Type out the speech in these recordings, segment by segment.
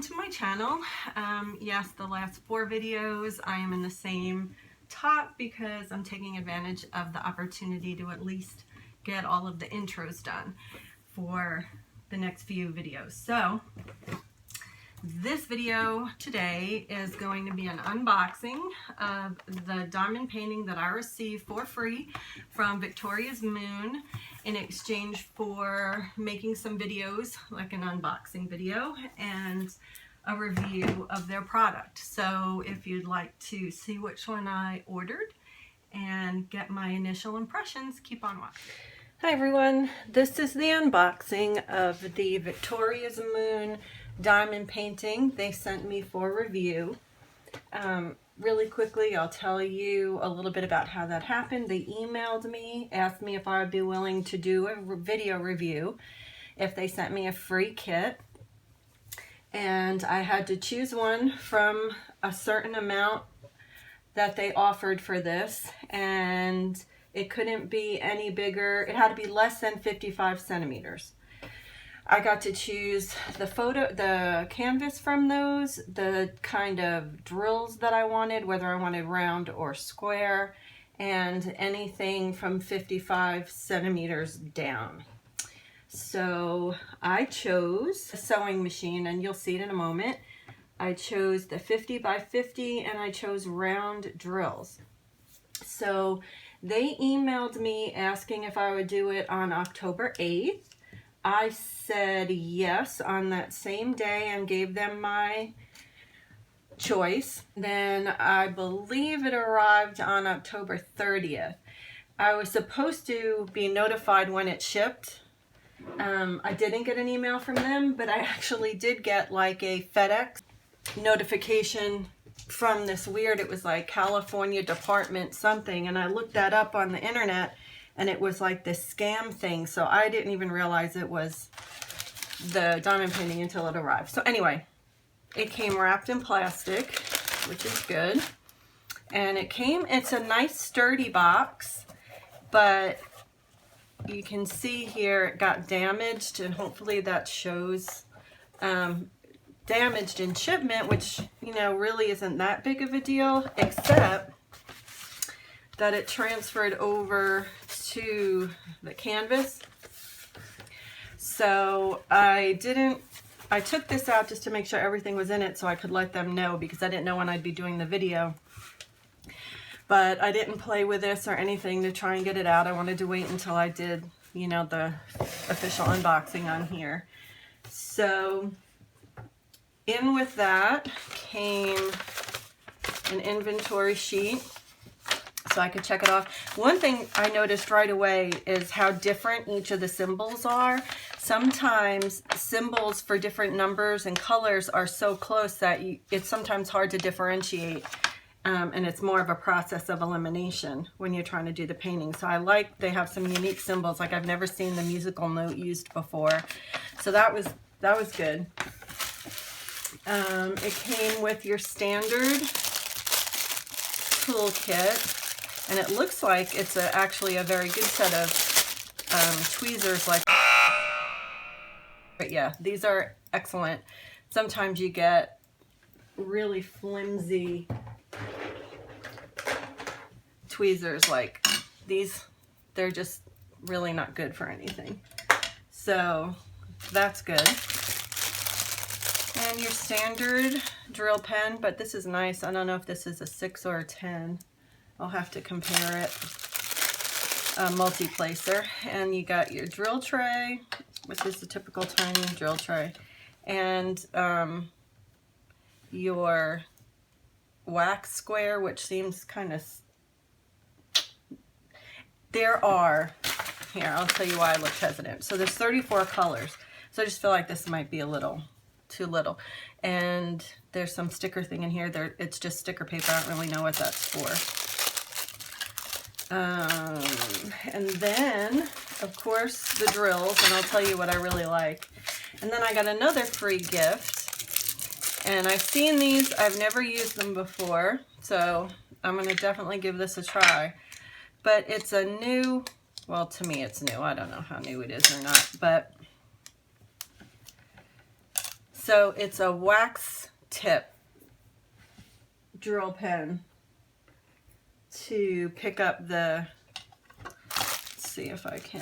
welcome to my channel. Yes, the last 4 videos I am in the same top because I'm taking advantage of the opportunity to at least get all of the intros done for the next few videos. So this video today is going to be an unboxing of the diamond painting that I received for free from Victoria's Moon in exchange for making some videos, like an unboxing video and a review of their product. So if you'd like to see which one I ordered and get my initial impressions, keep on watching. Hi everyone, this is the unboxing of the Victoria's Moon diamond painting they sent me for review. Really quickly, I'll tell you a little bit about how that happened. They emailed me, asked me if I would be willing to do a video review if they sent me a free kit. And I had to choose one from a certain amount that they offered for this, and it couldn't be any bigger. It had to be less than 55 centimeters. I got to choose the canvas from those, the kind of drills that I wanted, whether I wanted round or square, and anything from 55 centimeters down. So I chose a sewing machine, and you'll see it in a moment. I chose the 50 by 50, and I chose round drills. So they emailed me asking if I would do it on October 8th. I said yes on that same day and gave them my choice. Then I believe it arrived on October 30th. I was supposed to be notified when it shipped. I didn't get an email from them, but I actually did get like a FedEx notification from this weird, it was like California Department something, and I looked that up on the internet and it was like this scam thing, so I didn't even realize it was the diamond painting until it arrived. So anyway, it came wrapped in plastic, which is good, and it's a nice sturdy box, but you can see here it got damaged, and hopefully that shows damaged in shipment, which, you know, really isn't that big of a deal, except that it transferred over to the canvas. So I took this out just to make sure everything was in it so I could let them know, because I didn't know when I'd be doing the video. But I didn't play with this or anything to try and get it out. I wanted to wait until I did, you know, the official unboxing on here. So in with that came an inventory sheet so I could check it off. One thing I noticed right away is how different each of the symbols are. Sometimes symbols for different numbers and colors are so close that it's sometimes hard to differentiate, and it's more of a process of elimination when you're trying to do the painting. So I like they have some unique symbols, like I've never seen the musical note used before. So that was good. It came with your standard toolkit, and it looks like it's actually a very good set of tweezers. But yeah, these are excellent. Sometimes you get really flimsy tweezers like these. They're just really not good for anything. So that's good. And your standard drill pen, but this is nice. I don't know if this is a 6 or a 10. I'll have to compare it. Multi-placer. And you got your drill tray, which is the typical tiny drill tray. And your wax square, which seems kind of... Here, I'll tell you why I looked hesitant. So there's 34 colors. So I just feel like this might be a little too little. And there's some sticker thing in here. It's just sticker paper. I don't really know what that's for. And then, of course, the drills, and I'll tell you what I really like. And then I got another free gift. And I've seen these. I've never used them before. So I'm going to definitely give this a try. But it's a new, well, to me it's new. I don't know how new it is or not. But So it's a wax tip drill pen to pick up the, let's see if I can,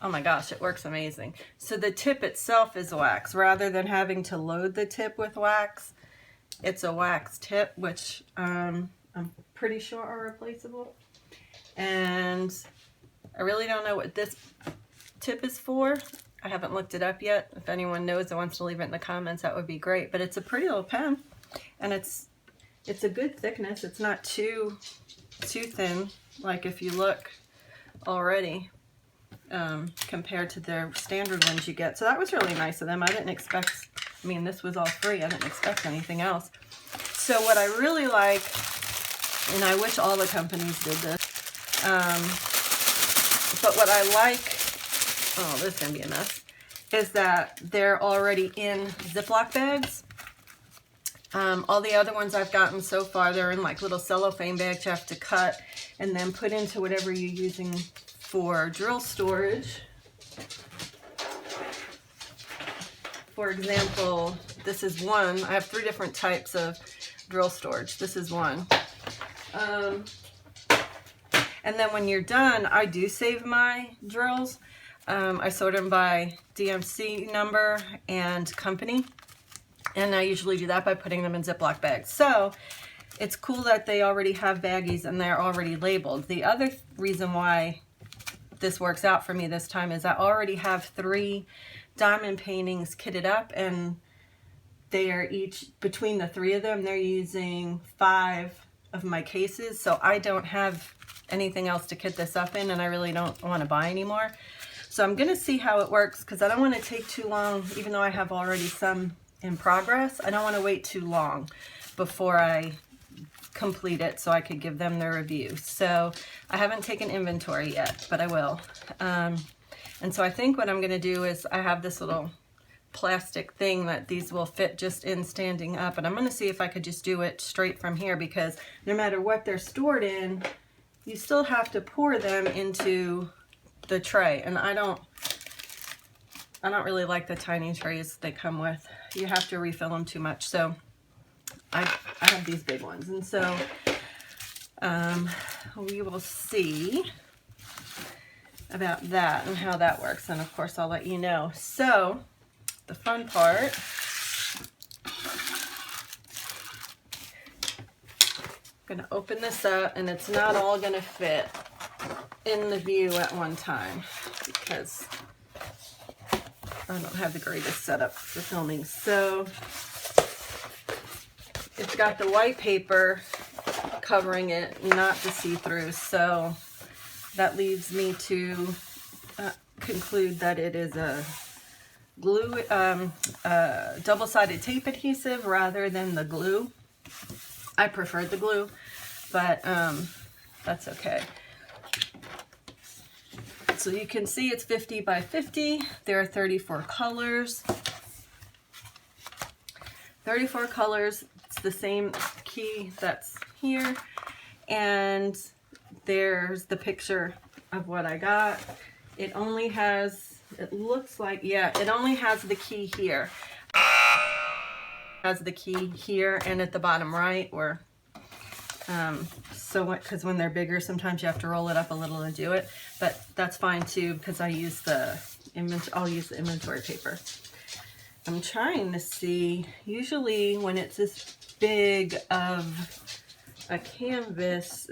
oh my gosh, it works amazing. So the tip itself is wax. Rather than having to load the tip with wax, it's a wax tip, which I'm pretty sure are replaceable. And I really don't know what this tip is for. I haven't looked it up yet. If anyone knows and wants to leave it in the comments, that would be great. But it's a pretty little pen, and it's a good thickness. It's not too thin, like if you look already, compared to the standard ones you get. So that was really nice of them. I didn't expect, I mean, this was all free. I didn't expect anything else. So what I really like, and I wish all the companies did this, but what I like, oh, this is going to be a mess, is that they're already in Ziploc bags. All the other ones I've gotten so far, they're in like little cellophane bags you have to cut and then put into whatever you're using for drill storage. For example, this is one. I have 3 different types of drill storage. This is one. And then when you're done, I do save my drills. I sort them by DMC number and company. And I usually do that by putting them in Ziploc bags. So it's cool that they already have baggies and they're already labeled. The other reason why this works out for me this time is I already have 3 diamond paintings kitted up, and they are each, between the 3 of them, they're using 5 of my cases. So I don't have anything else to kit this up in, and I really don't want to buy anymore. So I'm going to see how it works, because I don't want to take too long, even though I have already some in progress. I don't want to wait too long before I complete it so I could give them the review. So I haven't taken inventory yet, but I will. And so I think what I'm going to do is, I have this little plastic thing that these will fit just in standing up, and I'm going to see if I could just do it straight from here, because no matter what they're stored in, you still have to pour them into the tray, and I don't really like the tiny trays they come with. You have to refill them too much. So I have these big ones, and so we will see about that and how that works, and of course I'll let you know. So the fun part, I'm gonna open this up, and it's not all gonna fit in the view at one time because I don't have the greatest setup for filming. So it's got the white paper covering it, not the see-through. So that leaves me to conclude that it is a glue, double-sided tape adhesive rather than the glue. I preferred the glue, but that's okay. So you can see it's 50 by 50. There are 34 colors. 34 colors. It's the same key that's here. And there's the picture of what I got. It only has, it looks like, yeah, it only has the key here. It has the key here and at the bottom right, or because when they're bigger, sometimes you have to roll it up a little to do it, but that's fine too, because I'll use the inventory paper. I'm trying to see, usually when it's this big of a canvas,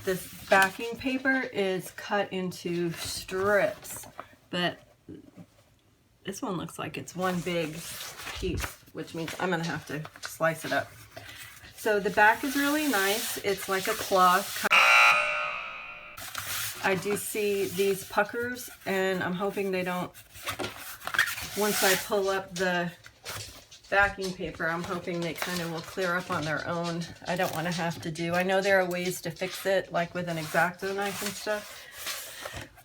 this backing paper is cut into strips, but this one looks like it's one big piece, which means I'm gonna have to slice it up. So the back is really nice. It's like a cloth. I do see these puckers, and I'm hoping they don't, once I pull up the backing paper, I'm hoping they kind of will clear up on their own. I don't want to have to do, I know there are ways to fix it, like with an X-Acto knife and stuff.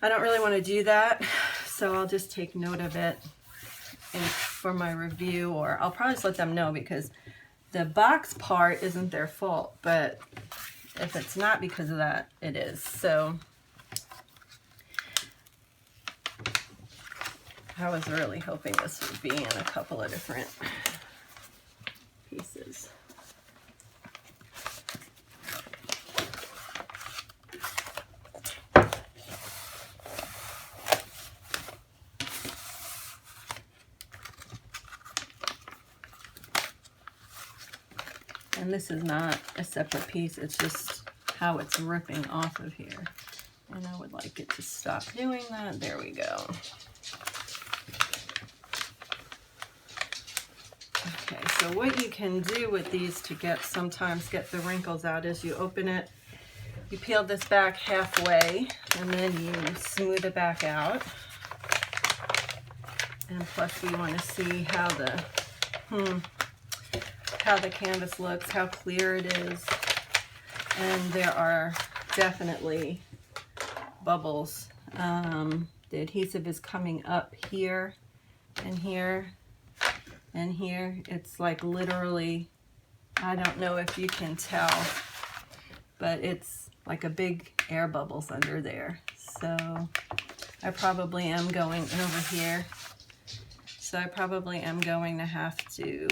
I don't really want to do that, so I'll just take note of it for my review, or I'll probably just let them know, because the box part isn't their fault, but if it's not because of that, it is. So I was really hoping this would be in a couple of different pieces. And this is not a separate piece, it's just how it's ripping off of here. And I would like it to stop doing that. There we go. Okay, so what you can do with these to sometimes get the wrinkles out is you open it, you peel this back halfway, and then you smooth it back out. And plus we want to see how the canvas looks, how clear it is. And there are definitely bubbles. The adhesive is coming up here and here and here. It's like literally, I don't know if you can tell, but it's like a big air bubbles under there. So I probably am going over here. So I probably am going to have to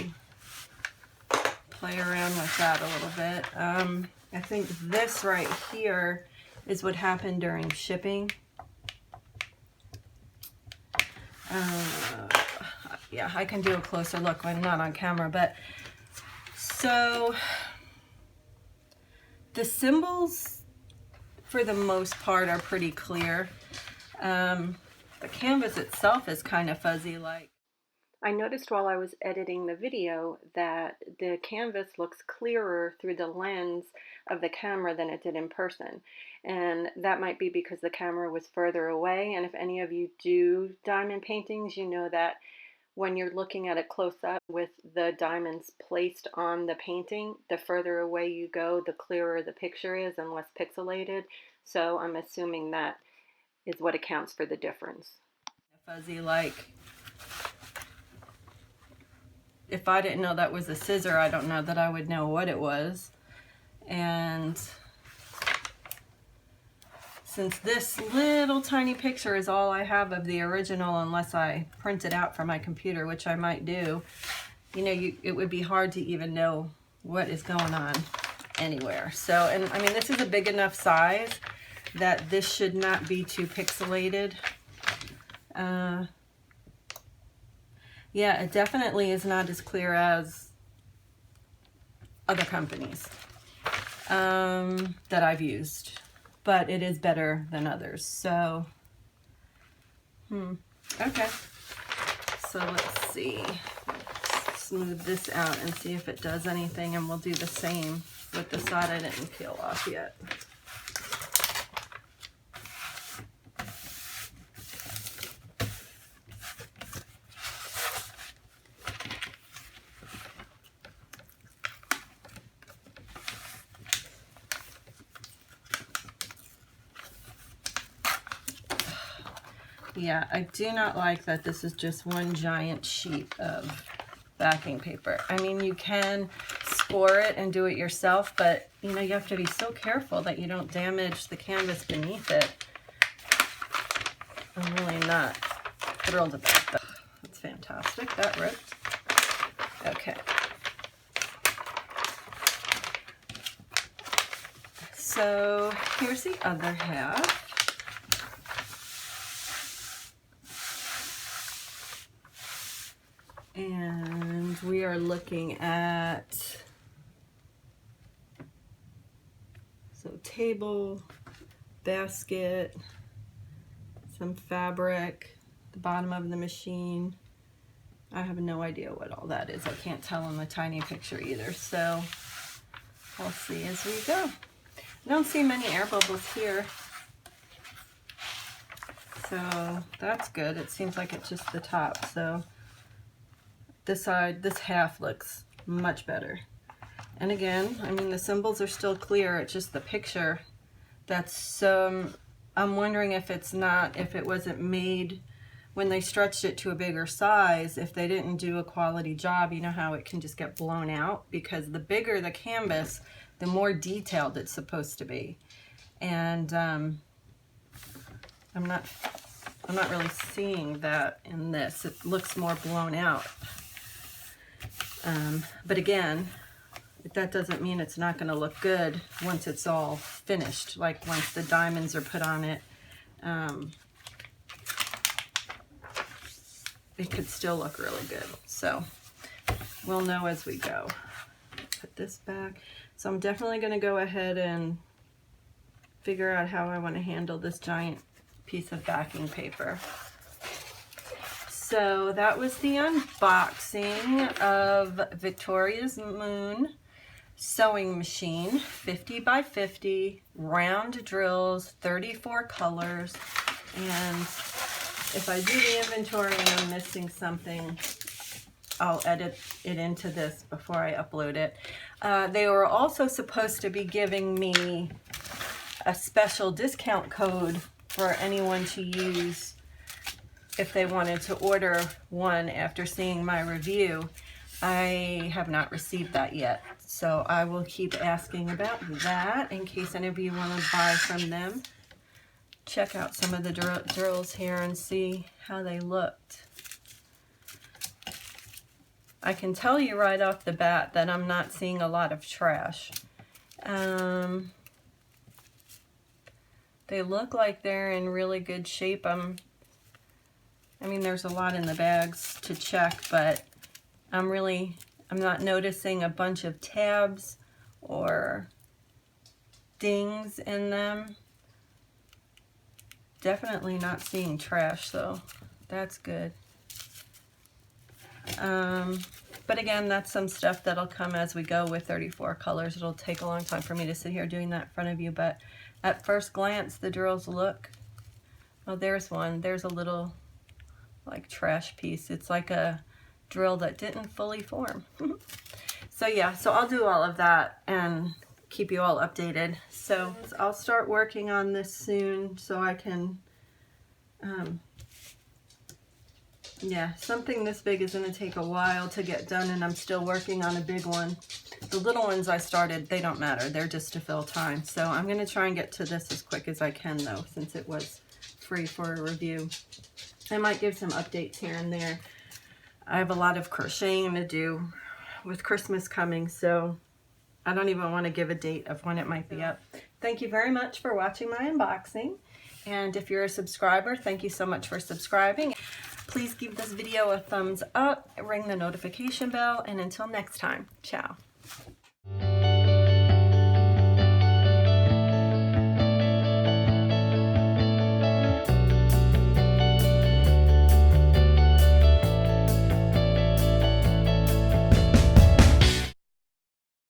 play around with that a little bit. I think this right here is what happened during shipping. Yeah, I can do a closer look when not on camera, but so the symbols for the most part are pretty clear. The canvas itself is kind of fuzzy. Like I noticed while I was editing the video that the canvas looks clearer through the lens of the camera than it did in person. And that might be because the camera was further away. And if any of you do diamond paintings, you know that when you're looking at it close up with the diamonds placed on the painting, the further away you go, the clearer the picture is and less pixelated. So I'm assuming that is what accounts for the difference. Fuzzy, like if I didn't know that was a scissor, I don't know that I would know what it was. And since this little tiny picture is all I have of the original, unless I print it out from my computer, which I might do, you know, it would be hard to even know what is going on anywhere. So, and I mean, this is a big enough size that this should not be too pixelated. Yeah, it definitely is not as clear as other companies that I've used, but it is better than others. So, okay. So let's see. Smooth this out and see if it does anything, and we'll do the same with the side I didn't peel off yet. Yeah, I do not like that this is just one giant sheet of backing paper. I mean, you can score it and do it yourself, but you know, you have to be so careful that you don't damage the canvas beneath it. I'm really not thrilled about that. That's fantastic. That ripped. Okay. So here's the other half. And we are looking at, so table, basket, some fabric, the bottom of the machine. I have no idea what all that is. I can't tell in the tiny picture either. So we'll see as we go. I don't see many air bubbles here. So that's good. It seems like it's just the top. So this side, this half looks much better. And again, I mean, the symbols are still clear. It's just the picture that's, I'm wondering if it wasn't made when they stretched it to a bigger size, if they didn't do a quality job. You know how it can just get blown out? Because the bigger the canvas, the more detailed it's supposed to be. And I'm not I'm not really seeing that in this. It looks more blown out. But again, that doesn't mean it's not going to look good once it's all finished. Like once the diamonds are put on it, it could still look really good. So we'll know as we go. Put this back. So I'm definitely going to go ahead and figure out how I want to handle this giant piece of backing paper. So that was the unboxing of Victoria's Moon sewing machine, 50 by 50, round drills, 34 colors. And if I do the inventory and I'm missing something, I'll edit it into this before I upload it. They were also supposed to be giving me a special discount code for anyone to use if they wanted to order one after seeing my review. I have not received that yet, so I will keep asking about that in case any of you want to buy from them. Check out some of the drills here and see how they looked. I can tell you right off the bat that I'm not seeing a lot of trash. They look like they're in really good shape. I mean, there's a lot in the bags to check, but I'm not noticing a bunch of tabs or dings in them. Definitely not seeing trash, so that's good. But again, that's some stuff that'll come as we go with 34 colors. It'll take a long time for me to sit here doing that in front of you, but at first glance, the drills look, oh, there's one. There's a little like trash piece. It's like a drill that didn't fully form. So yeah, so I'll do all of that and keep you all updated. So I'll start working on this soon so I can, yeah, something this big is going to take a while to get done, and I'm still working on a big one. The little ones I started, they don't matter. They're just to fill time. So I'm going to try and get to this as quick as I can, though, since it was free for a review. I might give some updates here and there. I have a lot of crocheting to do with Christmas coming, so I don't even want to give a date of when it might be up. Thank you very much for watching my unboxing. And if you're a subscriber, thank you so much for subscribing. Please give this video a thumbs up, ring the notification bell, and until next time, ciao.